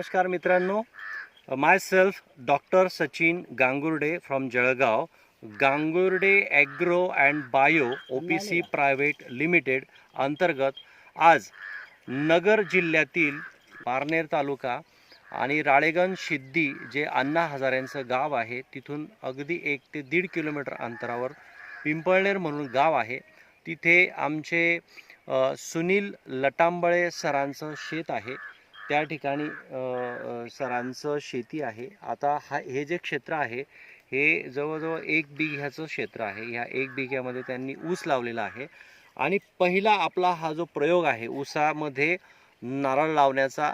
नमस्कार मित्रांनो, my self doctor Sachin Gangurde from Jalgaon, Gangurde agro and bio OPC private limited अंतर्गत आज नगर जिल्ह्यातील पारनेर तालुका आणि राळेगण सिद्धी जे अण्णा हजारेंचं गाव आहे तिथून अगदी 1 ते 1.5 किलोमीटर अंतरावर पिंपळनेर म्हणून गाव आहे. तिथे आमचे सुनील लटांबळे सरांचं शेत आहे. त्या ठिकाणी सरांचं शेती आहे. आता हे जे क्षेत्र आहे हे जवळजवळ 1 बिघ्याचं क्षेत्र आहे. ह्या 1 बिघ्यामध्ये त्यांनी ऊस लावलेला आहे आणि पहिला आपला हा जो प्रयोग आहे ऊसामध्ये नारळ लावण्याचा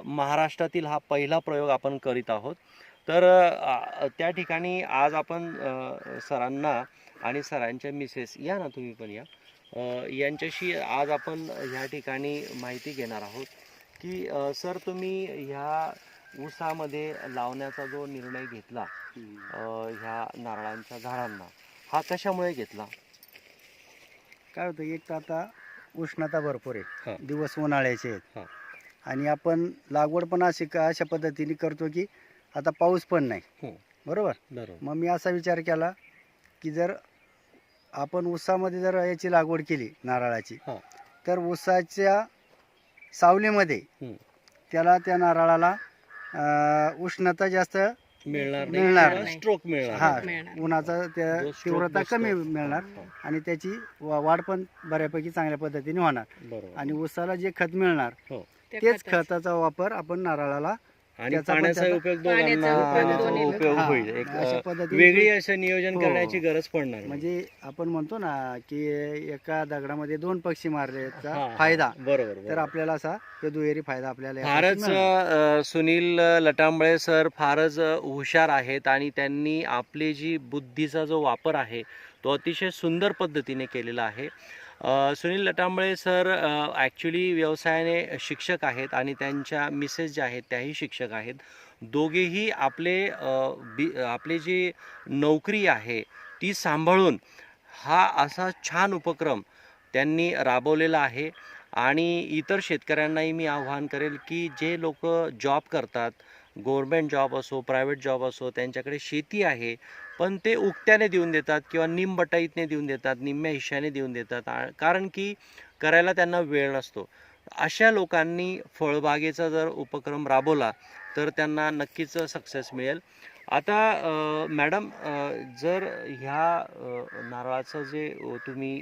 महाराष्ट्रातील हा पहिला प्रयोग आपण करीत आहोत. तर त्या ठिकाणी आज आपण सरांना आणि सरांच्या मिसेस या ना, तुम्ही पण या, यांच्याशी आज आपण ह्या ठिकाणी माहिती घेणार आहोत की सर तुम्ही ह्या ऊसामध्ये लावण्याचा जो निर्णय घेतला ह्या नारळांच्या झाडांना, हा कशामुळे घेतला? काय होतं, एक तर आता उष्णता भरपूर आहे, दिवस उन्हाळ्याचे आहेत आणि आपण लागवड पण अशा पद्धतीने करतो की आता पाऊस पण नाही. बरोबर. मग मी असा विचार केला की जर आपण ऊसामध्ये जर याची लागवड केली नारळाची, तर ऊसाच्या सावलीमध्ये त्या नारळाला उष्णता जास्त मिळणार नाही, स्ट्रोक मिळणार, उन्हाचा त्या तीव्रता कमी मिळणार आणि त्याची वाढ पण बऱ्यापैकी चांगल्या पद्धतीने होणार. आणि ऊसाला जे खत मिळणार तेच खताचा वापर आपण नारळाला आणि पाण्याचा उपयोग उपयोग होईल. वेगळी असं नियोजन करण्याची गरज पडणार. म्हणजे आपण म्हणतो ना की एका दगडामध्ये 2 पक्षी मारल्याचा फायदा. बरोबर. तर आपल्याला असा दुहेरी फायदा आपल्याला. फारच सुनील लटांबळे सर फारच हुशार आहेत आणि त्यांनी आपली जी बुद्धीचा जो वापर आहे तो अतिशय सुंदर पद्धतीने केलेला आहे. सुनील लटांबळे सर ॲक्च्युली व्यवसायाने शिक्षक आहेत आणि त्यांच्या मिसेस ज्या आहेत त्याही शिक्षक आहेत. दोघेही आपले जी नोकरी आहे ती सांभाळून हा असा छान उपक्रम त्यांनी राबवलेला आहे. आणि इतर शेतकऱ्यांनाही मी आव्हान करेल की जे लोक जॉब करतात, गव्हर्मेंट जॉब असो प्रायव्हेट जॉब असो, त्यांच्याकडे शेती आहे पण ते उकट्याने देऊन देतात किंवा निमबटाईतने देऊन देतात, निम्म्या हिश्श्याने देऊन देतात, कारण की करायला त्यांना वेळ नसतो. अशा लोकांनी फळबागेचा जर उपक्रम राबवला तर त्यांना नक्कीच सक्सेस मिळेल. आता मॅडम, जर ह्या नारळाचं जे तुम्ही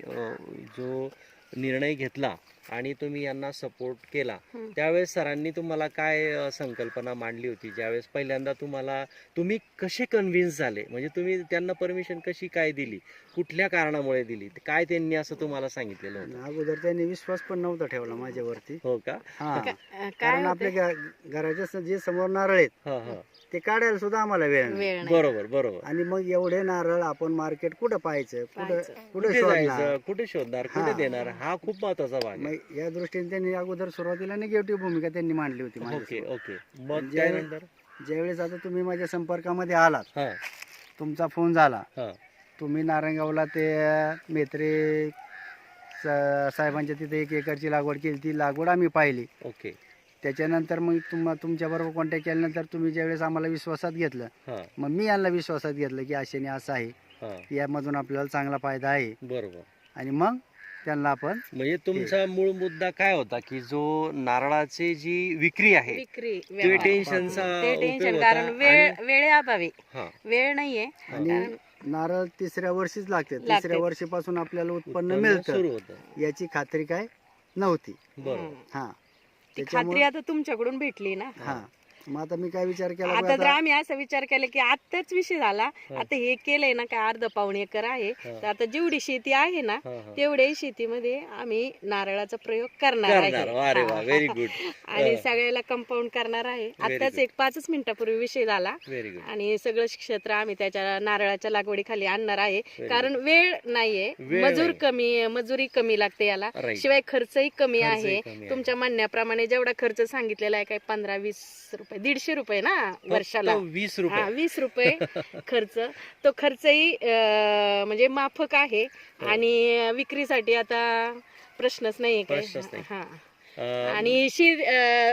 जो निर्णय घेतला आणि तुम्ही यांना सपोर्ट केला, त्यावेळेस सरांनी तुम्हाला काय संकल्पना मांडली होती? ज्यावेळेस पहिल्यांदा तुम्ही कसे कन्व्हिन्स झाले, म्हणजे तुम्ही त्यांना परमिशन कशी काय दिली, कुठल्या कारणामुळे दिली, काय त्यांनी असं तुम्हाला सांगितलेलं होतं? अगोदर त्यांनी विश्वास पण नव्हता ठेवला माझ्यावरती. हो का? कारण आपल्या घराच्या जे समोर नारळ आहेत ते काढायला सुद्धा आम्हाला वेळ नाही. बरोबर. आणि मग एवढे नारळ आपण मार्केट कुठं पाहायचं, कुठे शोधणार, कुठे देणार, हा खूप महत्वाचा भाग आहे. या दृष्टीने त्यांनी अगोदर सुरुवातीला निगेटिव्ह भूमिका त्यांनी मांडली होती. मग त्यानंतर ज्यावेळेस आता तुम्ही माझ्या संपर्कामध्ये आलात, तुमचा फोन झाला, तुम्ही नारायणगावला ते मेत्रे साहेबांच्या तिथे 1 एकरची लागवड केली, ती लागवड आम्ही पाहिली. त्याच्यानंतर मग तुमच्याबरोबर कॉन्टॅक्ट केल्यानंतर तुम्ही ज्यावेळेस आम्हाला विश्वासात घेतलं, मग मी यांना विश्वासात घेतलं की अशाने असं आहे, यामधून आपल्याला चांगला फायदा आहे. बरोबर. आणि मग त्यांना आपण, म्हणजे तुमचा मूळ मुद्दा काय होता की जो नारळाची जी विक्री आहे ते टेन्शन, कारण वेळेअभावी वेळ नाहीये आणि नारळ 3ऱ्या वर्षीच लागते. 3ऱ्या वर्षीपासून आपल्याला उत्पन्न मिळतं याची खात्री काय नव्हती. खात्री आता तुमच्याकडून भेटली ना. मग आता मी काय विचार केला, आता जर आम्ही असा विचार केला की आताच विषय झाला, आता हे केलंय ना काय 1/2-1 एकर आहे, तर आता जेवढी शेती आहे ना तेवढ्या शेतीमध्ये आम्ही नारळाचा प्रयोग करणार आहे. Very good. आणि सगळ्याला कंपाऊंड करणार आहे. आताच एक 5 मिनिटापूर्वी विषय झाला आणि सगळं क्षेत्र आम्ही त्याच्या नारळाच्या लागवडीखाली आणणार आहे. कारण वेळ नाहीये, मजुरी कमी लागते याला, शिवाय खर्चही कमी आहे. तुमच्या म्हणण्याप्रमाणे जेवढा खर्च सांगितलेला आहे काय 15-20 रुपये, 150 रुपये ना वर्षाला, 20 रुपये खर्च. तो खर्चही म्हणजे माफक आहे आणि विक्रीसाठी आता प्रश्नच नाहीये काय. आणि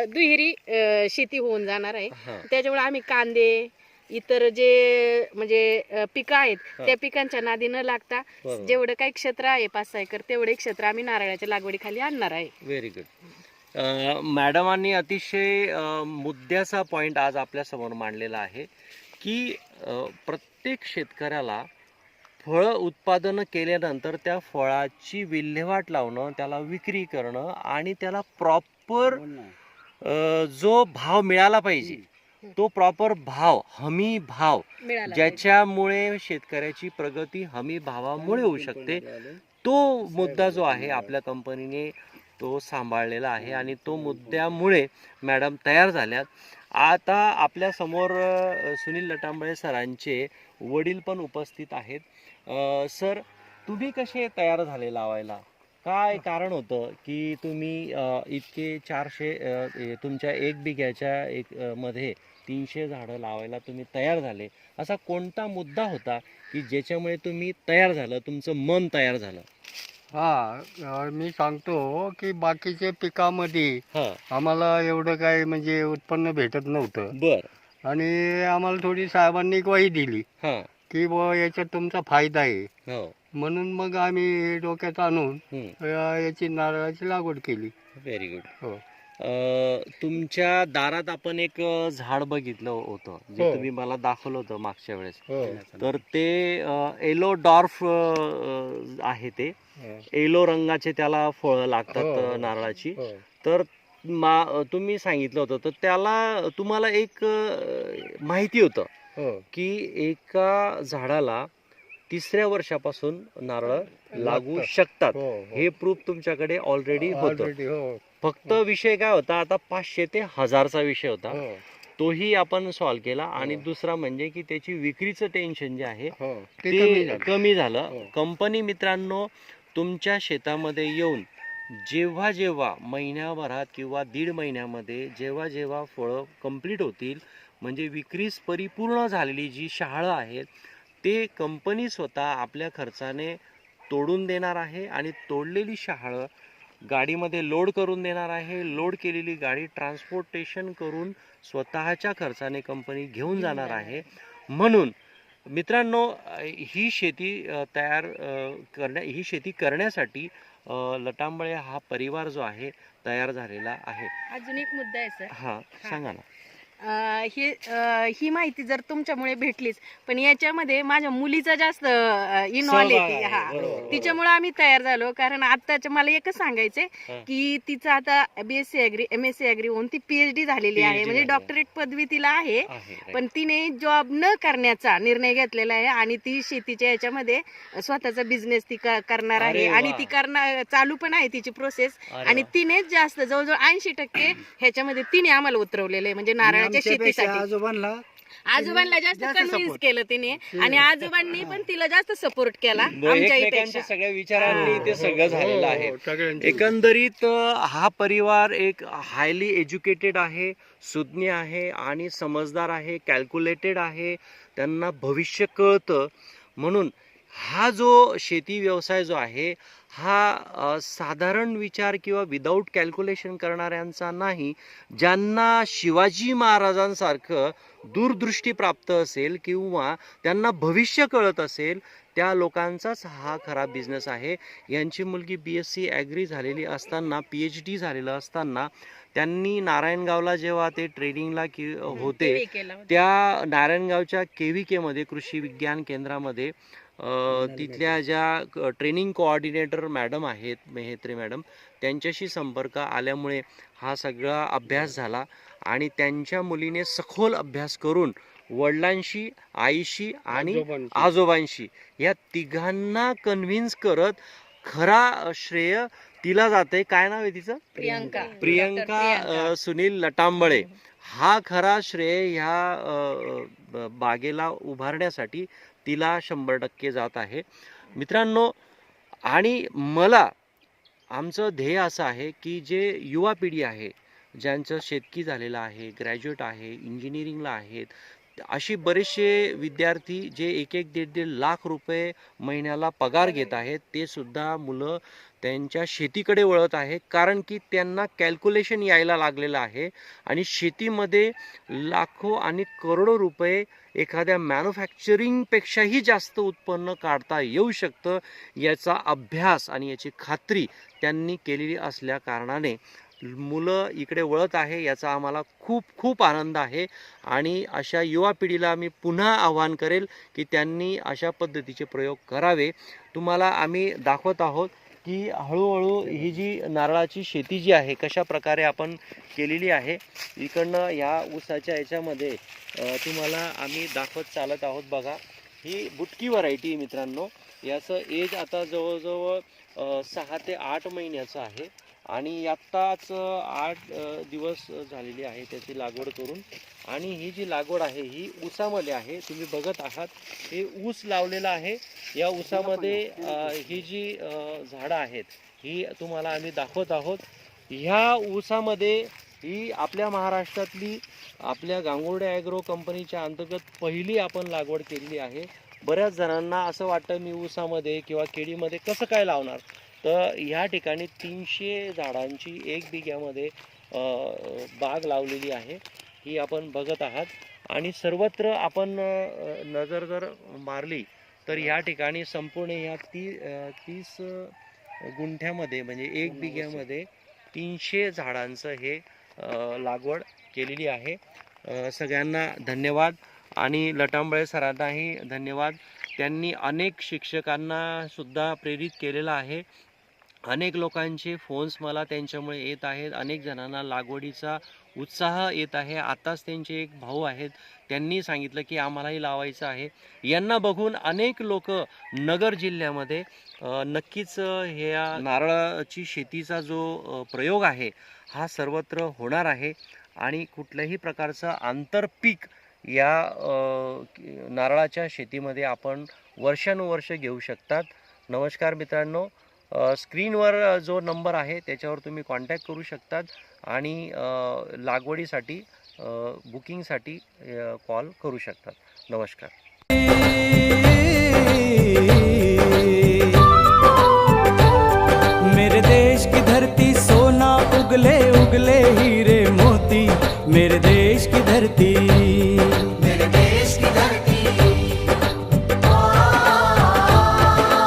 दुहेरी शेती होऊन जाणार आहे. हा. त्याच्यामुळे आम्ही कांदे इतर जे म्हणजे पिकं आहेत हा. त्या पिकांच्या नादी न लागता बरोबर. जेवढं काही क्षेत्र आहे 5-6 एकर तेवढे क्षेत्र आम्ही नारळाच्या लागवडीखाली आणणार आहे. Very good. मॅडमांनी अतिशय मुद्द्याचा पॉईंट आज आपल्यासमोर मांडलेला आहे की प्रत्येक शेतकऱ्याला फळं उत्पादन केल्यानंतर त्या फळाची विल्हेवाट लावणं, त्याला विक्री करणं आणि त्याला प्रॉपर जो भाव मिळाला पाहिजे तो प्रॉपर भाव, हमी भाव, मिळाला पाहिजे. ज्याच्यामुळे शेतकऱ्याची प्रगती हमी भावामुळे होऊ शकते, तो मुद्दा जो आहे आपल्या कंपनीने तो सांभाळलेला आहे आणि तो मुद्द्यामुळे मॅडम तयार झाल्यात. आता आपल्या समोर सुनील लटांबळे सरांचे वडील पण उपस्थित आहेत. सर, तुम्ही कसे तयार झाले लावायला? काय कारण होतं की तुम्ही इतके 400 तुमच्या 1 बिघ्याच्या मध्ये 300 झाडं लावायला तुम्ही तयार झाले? असा कोणता मुद्दा होता की ज्याच्यामुळे तुम्ही तयार झालं, तुमचं मन तयार झालं? मी सांगतो की बाकीच्या पिकामध्ये हा. आम्हाला एवढं काय म्हणजे उत्पन्न भेटत नव्हतं बर. आणि आम्हाला थोडी साहेबांनी ग्वाही दिली हा. की बुवा याच्यात तुमचा फायदा आहे, हो. म्हणून मग आम्ही डोक्यात आणून हम्म. याची नारळाची लागवड केली. Very good. हो. तुमच्या दारात आपण एक झाड बघितलं होतं जे हो. तुम्ही मला दाखवलं होतं मागच्या वेळेस. हो. तर ते येलो डॉर्फ आहे, ते येलो रंगाचे त्याला फळं लागतात हो. नारळाची. हो. तर तुम्ही सांगितलं होतं तर त्याला तुम्हाला एक माहिती होतं हो. की एका झाडाला 3ऱ्या वर्षापासून नारळ लागू लागतात. शकतात. हो. हे प्रूफ तुमच्याकडे ऑलरेडी होतं. Already, हो. फक्त विषय काय होता, आता 500 ते 1000चा विषय होता, हो. तोही आपण सॉल्व्ह केला. आणि हो. दुसरा म्हणजे की त्याची विक्रीचं टेन्शन जे आहे हो. ते कमी ते झालं. कमी झालं. हो. कंपनी मित्रांनो तुमच्या शेतामध्ये येऊन जेव्हा जेव्हा महिन्याभरात किंवा 1.5 महिन्यामध्ये जेव्हा जेव्हा फळं कंप्लीट होतील, म्हणजे विक्रीस परिपूर्ण झालेली जी शहाळं आहेत ते कंपनी स्वतः आपल्या खर्चाने तोडून देणार आहे आणि तोडलेली शहाळं गाडीमध्ये लोड करून देणार आहे. लोड केलेली गाडी ट्रान्सपोर्टेशन करून स्वतःच्या खर्चाने कंपनी घेऊन जाणार आहे. म्हणून मित्रांनो, ही शेती ही शेती करण्यासाठी लटांबळे हा परिवार जो आहे तयार झालेला आहे. अजून एक मुद्दा आहे सर. हा, सांगा ना. ही माहिती जर तुमच्यामुळे भेटलीच, पण याच्यामध्ये माझ्या मुलीचा जास्त इन्व्हॉल्व सहभाग येते. आहे, हा, बरोबर. तिच्यामुळे आम्ही तयार झालो. कारण आताच्या मला एकच सांगायचंय हा. की तिचं आता BSc ऍग्री MSc ऍग्री होऊन ती PhD झालेली आहे, PhD म्हणजे झाली. डॉक्टरेट पदवी तिला आहे. आहे, right. पण तिने जॉब न करण्याचा निर्णय घेतलेला आहे आणि ती शेतीच्या याच्यामध्ये स्वतःचा बिझनेस ती करणार आहे. अरे आणि वा. ती चालू पण आहे तिची प्रोसेस. अरे आणि वा. तिने जास्त जवळजवळ 80% ह्याच्यामध्ये तिने आम्हाला उतरवलेलं आहे, म्हणजे नारळाच्या शेतीसाठी. आजोबांना जास्त कन्व्हिन्स support. केलं तिने आणि आजोबांनी पण तिला जास्त सपोर्ट केला आमच्या एकमेकांच्या इथे. सगळ्या विचारांनी ते सगळं झालेलं आहे. हो, सगळ्यांची. एकंदरीत हा परिवार एक हायली एज्युकेटेड आहे, सुज्ञ आहे आणि समजदार आहे, कॅल्क्युलेटेड आहे, त्यांना भविष्य कळतं. म्हणून हा जो शेती व्यवसाय जो आहे हा साधारण विचार किंवा विदाऊट कॅल्क्युलेशन करणाऱ्यांचा नाही. ज्यांना शिवाजी महाराजांसारखं दूरदृष्टी प्राप्त असेल किंवा त्यांना भविष्य कळत असेल त्या लोकांचाच हा खरा बिझनेस आहे. यांची मुलगी BSc ॲग्री झालेली असताना, PhD झालेलं असताना त्यांनी नारायणगावला जेव्हा ते ट्रेनिंगला होते ते केलं होतं. त्या नारायणगावच्या KVK मध्ये कृषी विज्ञान केंद्रामध्ये तिथल्या ज्या ट्रेनिंग कोऑर्डिनेटर मॅडम आहेत, मेहत्रे मॅडम, त्यांच्याशी संपर्क आल्यामुळे हा सगळा अभ्यास झाला आणि त्यांच्या मुलीने सखोल अभ्यास करून वडिलांशी, आईशी आणि आजोबांशी या तिघांना कन्व्हिन्स करत खरा श्रेय तिला जाते. काय नाव आहे तिचं? प्रियंका. प्रियंका सुनील लटांबळे. हा खरा श्रेय ह्या बागेला उभारण्यासाठी तिला 100% जात आहे मित्रांनो. आणि मला आमचं ध्येय असं आहे की जे युवा पिढी आहे, ज्यांचं शेतकी झालेलं आहे, ग्रॅज्युएट आहे, इंजिनिअरिंगला आहेत, अशी बरेचसे विद्यार्थी जे 1-1, 1.5 लाख रुपये महिन्याला पगार घेत आहेत, ते सुद्धा मुलं त्यांच्या शेतीकडे वळत आहे, कारण की त्यांना कॅल्क्युलेशन यायला लागलेलं आहे आणि शेतीमध्ये लाखो आणि करोडो रुपये एखाद्या मॅन्युफॅक्चरिंगपेक्षाही जास्त उत्पन्न काढता येऊ शकतं, याचा अभ्यास आणि याची खात्री त्यांनी केलेली असल्या कारणाने मुलं इकडे वळत आहे, याचा आम्हाला खूप खूप आनंद आहे. आणि अशा युवा पिढीला मी पुन्हा आवाहन करेल की त्यांनी अशा पद्धतीचे प्रयोग करावे. तुम्हाला आम्ही दाखवत आहोत की हळूहळू ही जी नारळाची शेती जी आहे कशा प्रकारे आपण केलेली आहे. इकडनं ह्या ऊसाच्या याच्यामध्ये तुम्हाला आम्ही दाखवत चालत आहोत. बघा, ही बुटकी व्हरायटी मित्रांनो, याचं एज आता जवळजवळ 6 ते 8 महिन्याचं आहे आणि आत्ताच 8 दिवस झालेली आहे त्याची लागवड करून. आणि ही जी लागवड आहे ही ऊसामध्ये आहे. तुम्ही बघत आहात हे ऊस लावलेलं आहे. या ऊसामध्ये ही जी झाडं आहेत ही तुम्हाला आम्ही दाखवत आहोत. ह्या ऊसामध्ये ही आपल्या महाराष्ट्रातली आपल्या गांगुर्डे ॲग्रो कंपनीच्या अंतर्गत पहिली आपण लागवड केलेली आहे. बऱ्याच जणांना असं वाटतं मी ऊसामध्ये किंवा केळीमध्ये कसं काय लावणार, तर ह्या ठिकाणी 300 झाडांची 1 बिघ्यामध्ये बाग लावलेली आहे, ही आपण बघत आहात. आणि सर्वत्र आपण नजर जर मारली तर ह्या ठिकाणी संपूर्ण ह्या 30 गुंठ्यामध्ये म्हणजे 1 बिघ्यामध्ये 300 झाडांचं हे लागवड केलेली आहे. सगळ्यांना धन्यवाद आणि लटांबळे सरांनाही धन्यवाद. त्यांनी अनेक शिक्षकांना सुद्धा प्रेरित केलेलं आहे. अनेक लोकांचे फोन्स मला त्यांच्यामुळे येत आहेत. अनेक जणांना लागवडीचा उत्साह येत आहे. आताच त्यांचे एक भाऊ आहेत, त्यांनी सांगितलं की आम्हालाही लावायचं आहे. यांना बघून अनेक लोक नगर जिल्ह्यामध्ये नक्कीच ह्या नारळाची शेतीचा जो प्रयोग आहे हा सर्वत्र होणार आहे आणि कुठल्याही प्रकारचं आंतरपीक या नारळाच्या शेतीमध्ये आपण वर्षानुवर्ष घेऊ शकतात. नमस्कार मित्रांनो, स्क्रीनवर जो नंबर आहे त्याच्यावर तुम्ही कॉन्टॅक्ट करू शकतात आणि लागवडीसाठी बुकिंगसाठी कॉल करू शकतात. नमस्कार.